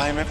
IMF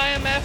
IMF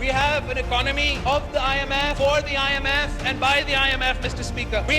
We have an economy of the IMF, for the IMF and by the IMF, Mr. Speaker. We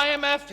IMF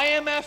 IMF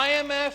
IMF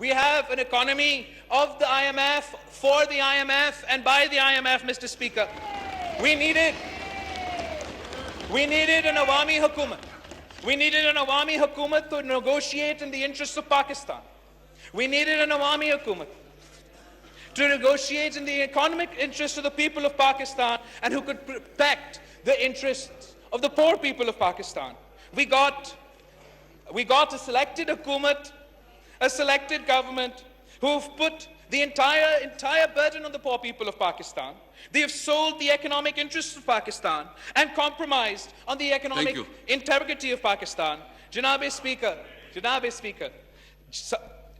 we have an economy of the IMF, for the IMF and by the IMF, Mr. Speaker. We needed an awami hukumat. We needed an awami hukumat to negotiate in the interests of Pakistan. We needed an awami hukumat to negotiate in the economic interests of the people of Pakistan and who could protect the interests of the poor people of Pakistan. We got a selected hukumat, a selected government who have put the entire burden on the poor people of Pakistan. They have sold the economic interests of Pakistan and compromised on the economic integrity of Pakistan. Janab Speaker,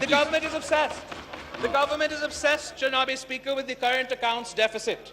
The government is obsessed. The government is obsessed, Janabi Speaker, with the current accounts deficit.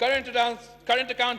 current account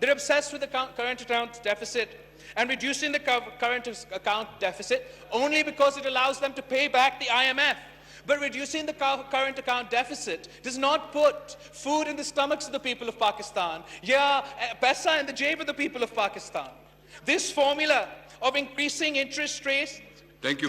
They're obsessed with the current account deficit and reducing the current account deficit only because it allows them to pay back the IMF. But reducing the current account deficit does not put food in the stomachs of the people of Pakistan. Paisa in the jab of the people of Pakistan. This formula of increasing interest rates. Thank you.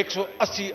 180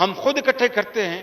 ہم خود اکٹھے کرتے ہیں.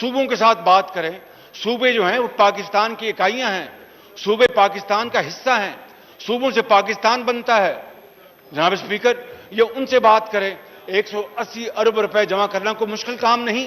صوبوں کے ساتھ بات کریں. صوبے جو ہیں وہ پاکستان کی اکائیاں ہیں. صوبے پاکستان کا حصہ ہیں. صوبوں سے پاکستان بنتا ہے. جناب اسپیکر, یہ ان سے بات کریں. 180 ارب روپے جمع کرنا کوئی مشکل کام نہیں.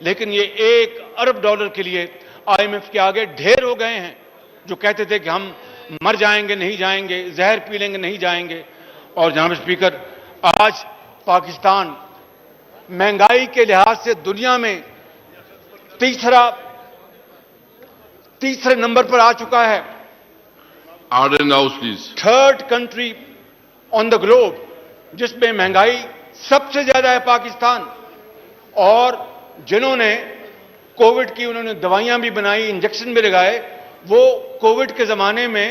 لیکن یہ $1 ارب کے لیے IMF کے آگے ڈھیر ہو گئے ہیں. جو کہتے تھے کہ ہم مر جائیں گے نہیں جائیں گے, زہر پی لیں گے نہیں جائیں گے. اور جناب اسپیکر, آج پاکستان مہنگائی کے لحاظ سے دنیا میں تیسرے نمبر پر آ چکا ہے. Order in the House, please. Third country on the globe جس میں مہنگائی سب سے زیادہ ہے پاکستان. اور جنہوں نے کووڈ کی انہوں نے دوائیاں بھی بنائی, انجیکشن بھی لگائے, وہ کووڈ کے زمانے میں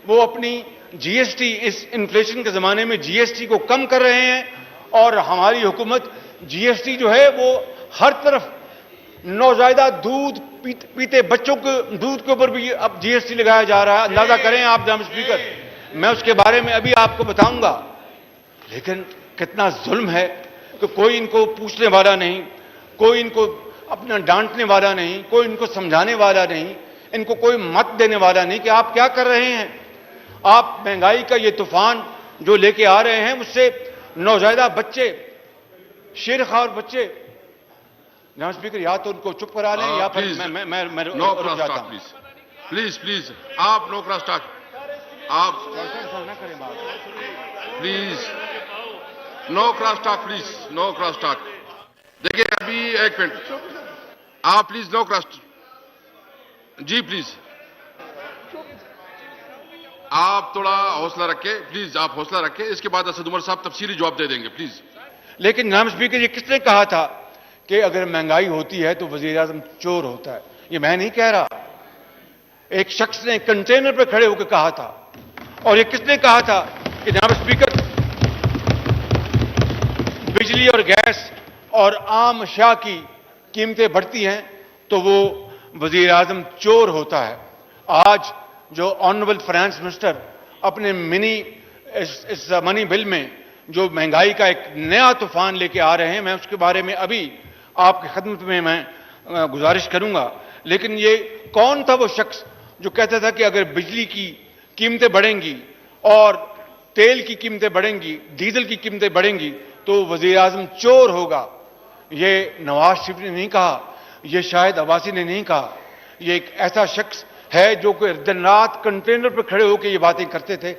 وہ اپنی جی ایس ٹی, اس انفلیشن کے زمانے میں جی ایس ٹی کو کم کر رہے ہیں. اور ہماری حکومت جی ایس ٹی جو ہے وہ ہر طرف نوزائیدہ دودھ پیتے بچوں کے دودھ کے اوپر بھی اب جی ایس ٹی لگایا جا رہا ہے. اندازہ کریں آپ جناب اسپیکر, میں اس کے بارے میں ابھی آپ کو بتاؤں گا. لیکن کتنا ظلم ہے کہ کوئی ان کو پوچھنے والا نہیں, کوئی ان کو اپنا ڈانٹنے والا نہیں, کوئی ان کو سمجھانے والا نہیں, ان کو کوئی مت دینے والا نہیں کہ آپ کیا کر رہے ہیں. آپ مہنگائی کا یہ طوفان جو لے کے آ رہے ہیں, اس سے نوزائیدہ بچے, شیر خوار بچے. جناب اسپیکر, یا تو ان کو چپ کرا لیں یا پھر Please. میں No رک cross جاتا talk, ہوں. please. Please, please. آپ no cross talk. آپ نہ کریں بات. please. No cross talk, please. No cross talk. دیکھیں ابھی ایک منٹ. آپ پلیز no cross. جی پلیز. آپ تھوڑا حوصلہ رکھیں, پلیز آپ حوصلہ رکھیں. اس کے بعد اسد عمر صاحب تفصیلی جواب دے دیں گے, پلیز. لیکن جناب اسپیکر, یہ کس نے کہا تھا کہ اگر مہنگائی ہوتی ہے تو وزیر اعظم چور ہوتا ہے؟ یہ میں نہیں کہہ رہا, ایک شخص نے کنٹینر پہ کھڑے ہو کے کہا تھا. اور یہ کس نے کہا تھا کہ جناب اسپیکر بجلی اور گیس اور عام اشیاء کی قیمتیں بڑھتی ہیں تو وہ وزیر اعظم چور ہوتا ہے. آج جو آنریبل فائنانس منسٹر اپنے اس منی بل میں جو مہنگائی کا ایک نیا طوفان لے کے آ رہے ہیں, میں اس کے بارے میں ابھی آپ کی خدمت میں گزارش کروں گا. لیکن یہ کون تھا وہ شخص جو کہتا تھا کہ اگر بجلی کی قیمتیں بڑھیں گی اور تیل کی قیمتیں بڑھیں گی, ڈیزل کی قیمتیں بڑھیں گی تو وزیر اعظم چور ہوگا؟ یہ نواز شریف نے نہیں کہا, یہ شاہد عباسی نے نہیں کہا. یہ ایک ایسا شخص ہے جو کہ دن رات کنٹینر پہ کھڑے ہو کے یہ باتیں کرتے تھے.